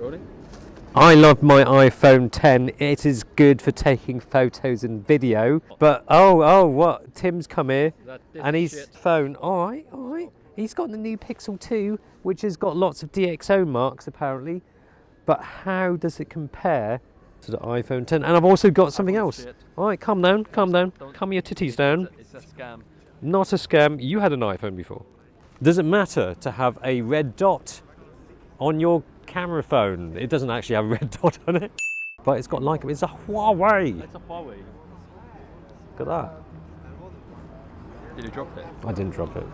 recording? I love my iPhone 10. It is good for taking photos and video. But what? Tim's come here and his phone. All right. He's got the new Pixel 2, which has got lots of DxO marks apparently. But how does it compare to the iPhone 10? And I've also got something else. All right, calm down. Calm your titties down. It's a scam. Not a scam. You had an iPhone before. Does it matter to have a red dot on your camera phone? It doesn't actually have a red dot on it, but it's got like it's a Huawei. It's a Huawei. Look at that. Did you drop it? I didn't drop it.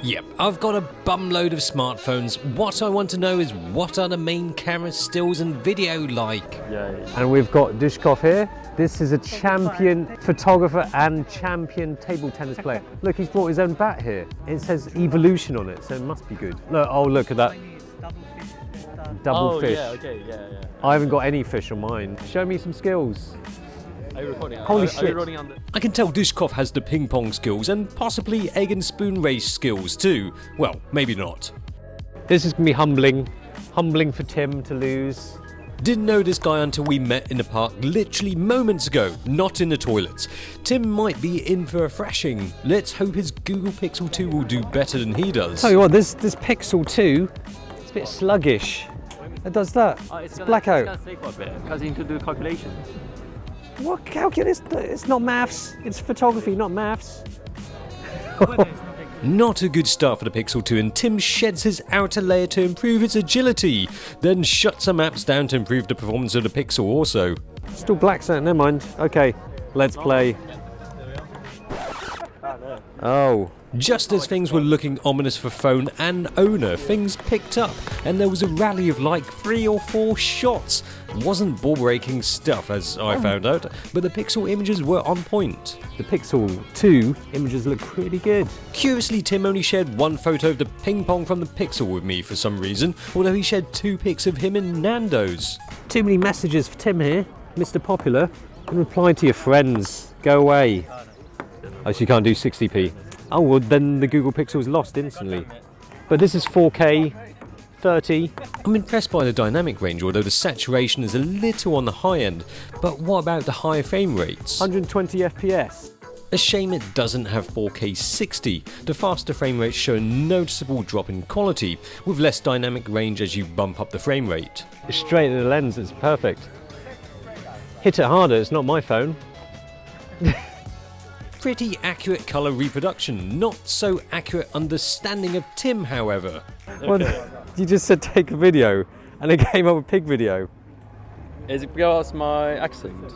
Yep, I've got a bumload of smartphones. What I want to know is what are the main camera stills and video like? Yeah. And we've got Dushkov here. This is a champion photographer and champion table tennis player. Look, he's brought his own bat here. It says Evolution on it, so it must be good. Look at that. Double fish. Yeah, okay, yeah. I haven't got any fish on mine. Show me some skills. Are you recording? Holy Are shit. you running on the... I can tell Dushkov has the ping pong skills and possibly egg and spoon race skills too. Well, maybe not. This is going to be humbling. Humbling for Tim to lose. Didn't know this guy until we met in the park literally moments ago, not in the toilets. Tim might be in for a thrashing. Let's hope his Google Pixel 2 will do better than he does. Tell you what, this Pixel 2, it's a bit sluggish. It does that. It's blackout. It's going to stay for a bit, because you need to do calculations. What calculus? It's not maths. It's photography, not maths. Not a good start for the Pixel 2, and Tim sheds his outer layer to improve its agility, then shuts some apps down to improve the performance of the Pixel also. Still black, so never mind. Okay, let's play. Oh. Just as things were looking ominous for phone and owner, things picked up, and there was a rally of like 3 or 4 shots. Wasn't ball-breaking stuff, as I found out, but the Pixel images were on point. The Pixel 2 images look pretty good. Curiously, Tim only shared 1 photo of the ping pong from the Pixel with me for some reason, although he shared 2 pics of him in Nando's. Too many messages for Tim here, Mr. Popular. You can reply to your friends. Go away. Oh, so you can't do 60p. Oh, well, then the Google Pixel is lost instantly. But this is 4K, 30. I'm impressed by the dynamic range, although the saturation is a little on the high end. But what about the high frame rates? 120 FPS. A shame it doesn't have 4K 60. The faster frame rates show a noticeable drop in quality, with less dynamic range as you bump up the frame rate. It's straight in the lens, it's perfect. Hit it harder, it's not my phone. Pretty accurate colour reproduction, not so accurate understanding of Tim, however. Well, you just said take a video, and it came up with pig video. Is it because my accent?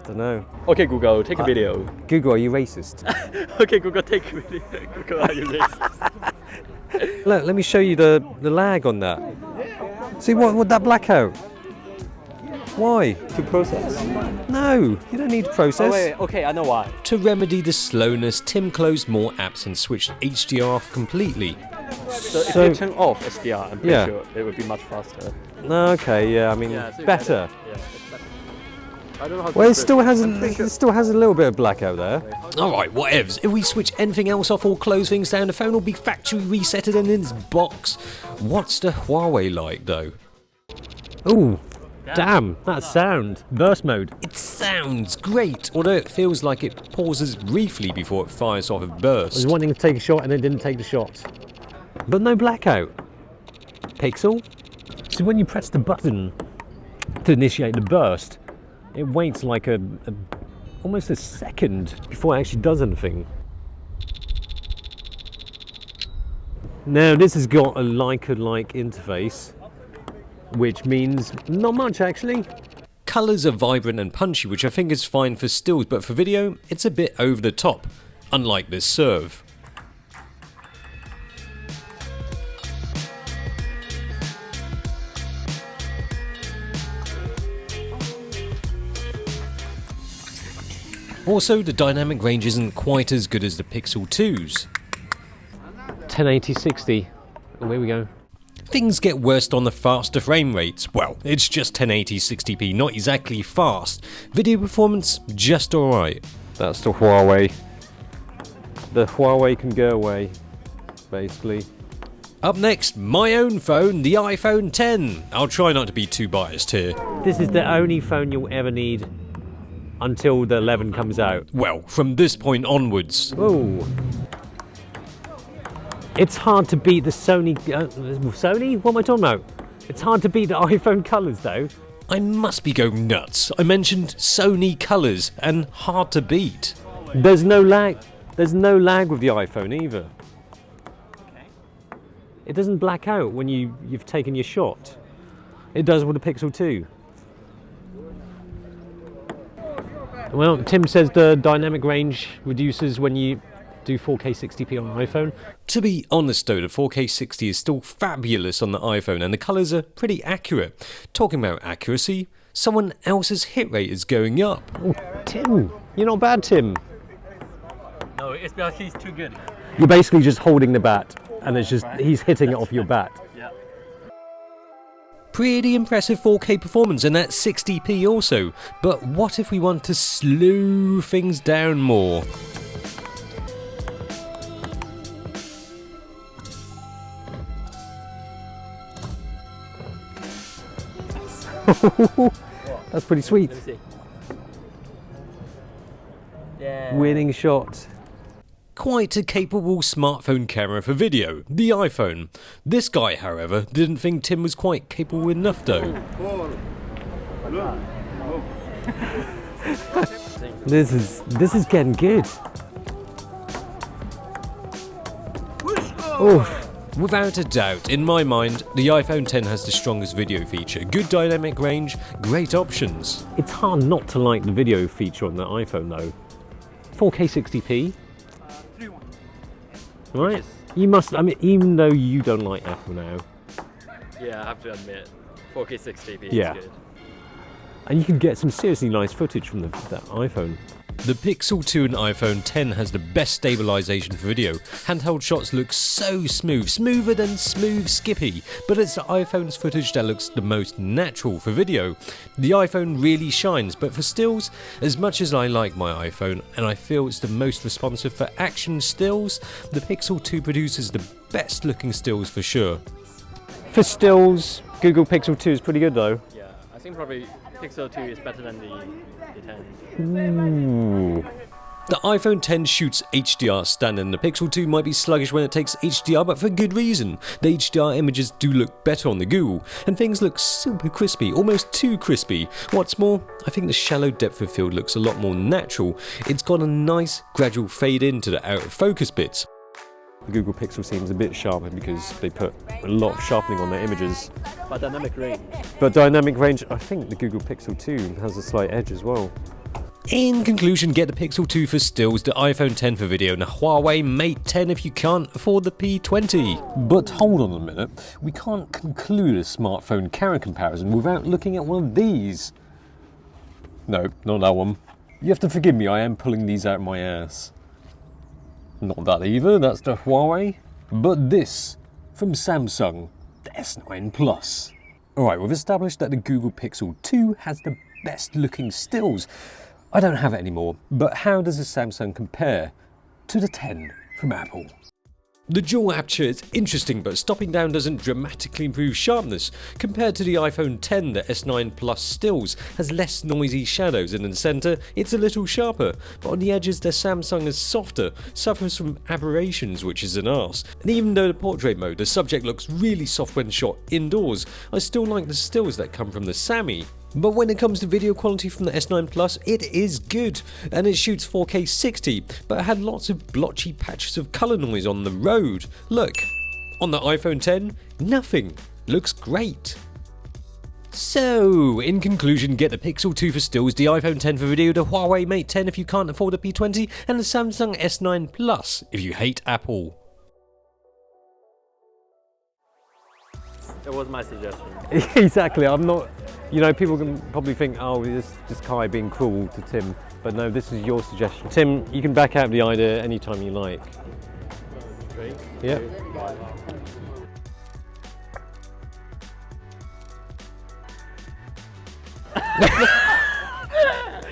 Don't know. Okay, Google, take a video. Google, are you racist? Okay, Google, take a video. Google, are you racist? Look, let me show you the lag on that. See what that blackout? Why? To process. No, you don't need to process. Oh, wait, okay, I know why. To remedy the slowness, Tim closed more apps and switched HDR off completely. So if you turn off HDR, I'm pretty sure it would be much faster. Okay, yeah, I mean, so better. Yeah, it's better. I don't know how to Well, it still has a little bit of blackout there. Alright, whatevs. If we switch anything else off or close things down, the phone will be factory resetted and in its box. What's the Huawei like, though? Ooh. Damn, that sound. Burst mode. It sounds great, although it feels like it pauses briefly before it fires off a I was burst. wanting to take a shot and it didn't take the shot. But no blackout. Pixel? So when you press the button to initiate the burst, it waits like almost a second before it actually does anything. Now this has got a like-a-like interface, which means not much actually. Colours are vibrant and punchy, which I think is fine for stills, but for video, it's a bit over the top, unlike this Serve. Also, the dynamic range isn't quite as good as the Pixel 2's. 1080-60. Oh, here we go. Things get worse on the faster frame rates. Well, it's just 1080-60p, not exactly fast. Video performance, just alright. That's the Huawei. The Huawei can go away, basically. Up next, my own phone, the iPhone 10. I'll try not to be too biased here. This is the only phone you'll ever need until the 11 comes out. Well, from this point onwards. Oh. It's hard to beat the Sony... Sony? What am I talking about? It's hard to beat the iPhone colours though. I must be going nuts. I mentioned Sony colours and hard to beat. There's no lag. There's no lag with the iPhone either. It doesn't black out when you've taken your shot. It does with the Pixel 2. Well, Tim says the dynamic range reduces when you do 4K 60p on iPhone. To be honest though, the 4K 60 is still fabulous on the iPhone and the colours are pretty accurate. Talking about accuracy, someone else's hit rate is going up. Oh, Tim! You're not bad, Tim. No, it's because he's too good. You're basically just holding the bat, and it's just he's hitting it off your bat. Yeah. Pretty impressive 4K performance and that's 60p also. But what if we want to slow things down more? That's pretty sweet. Let me see. Yeah. Winning shot. Quite a capable smartphone camera for video, the iPhone. This guy, however, didn't think Tim was quite capable enough though. This is getting good. Oh, Without a doubt, in my mind, the iPhone 10 has the strongest video feature. Good dynamic range, great options. it's hard not to like the video feature on the iPhone though. 4K 60p. Right? You must. I mean, even though you don't like Apple now, Yeah, I have to admit, 4K 60p Yeah. is good. and you can get some seriously nice footage from that iPhone. The Pixel 2 and iPhone 10 has the best stabilization for video. Handheld shots look so smooth, smoother than smooth Skippy, but it's the iPhone's footage that looks the most natural for video. The iPhone really shines, but for stills, as much as I like my iPhone and I feel it's the most responsive for action stills, the Pixel 2 produces the best looking stills for sure. For stills, Google Pixel 2 is pretty good though. Yeah, I think probably Pixel 2 is better than the 10. Ooh. The iPhone 10 shoots HDR standard and the Pixel 2 might be sluggish when it takes HDR, but for good reason. The HDR images do look better on the Google, and things look super crispy, almost too crispy. What's more, I think the shallow depth of field looks a lot more natural. It's got a nice gradual fade into the out of focus bits. The Google Pixel seems a bit sharper because they put a lot of sharpening on their images. But dynamic range. But dynamic range, I think the Google Pixel 2 has a slight edge as well. In conclusion, get the Pixel 2 for stills, the iPhone 10 for video, and the Huawei Mate 10 if you can't afford the P20. But hold on a minute, we can't conclude a smartphone camera comparison without looking at one of these. No, not that one. You have to forgive me, I am pulling these out of my ass. Not that either, that's the Huawei. But this, from Samsung, the S9 Plus. Alright, we've established that the Google Pixel 2 has the best looking stills. I don't have it anymore, but how does the Samsung compare to the 10 from Apple? The dual aperture is interesting, but stopping down doesn't dramatically improve sharpness. Compared to the iPhone 10, the S9 Plus stills has less noisy shadows, and in the centre it's a little sharper, but on the edges the Samsung is softer, suffers from aberrations, which is an arse. And even though the portrait mode, the subject looks really soft when shot indoors, I still like the stills that come from the Sammy. But when it comes to video quality from the S9 Plus, it is good, and it shoots 4K 60, but it had lots of blotchy patches of colour noise on the road. Look, on the iPhone 10, nothing. Looks great. So, in conclusion, get the Pixel 2 for stills, the iPhone 10 for video, the Huawei Mate 10 if you can't afford the P20, and the Samsung S9 Plus if you hate Apple. That was my suggestion. Exactly, I'm not, you know, people can probably think, oh, this Kai being cruel to Tim, but no, this is your suggestion. Tim, you can back out the idea anytime you like. Great. Yeah.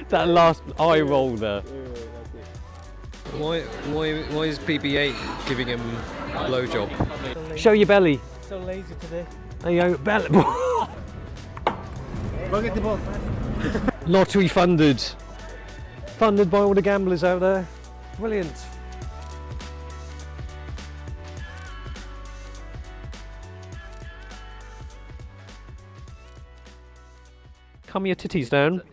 That last eye roll there. Why is BB-8 giving him a blowjob? Show your belly. So lazy today. There you go, belly. Lottery funded. Funded by all the gamblers out there. Brilliant. Calm your titties down.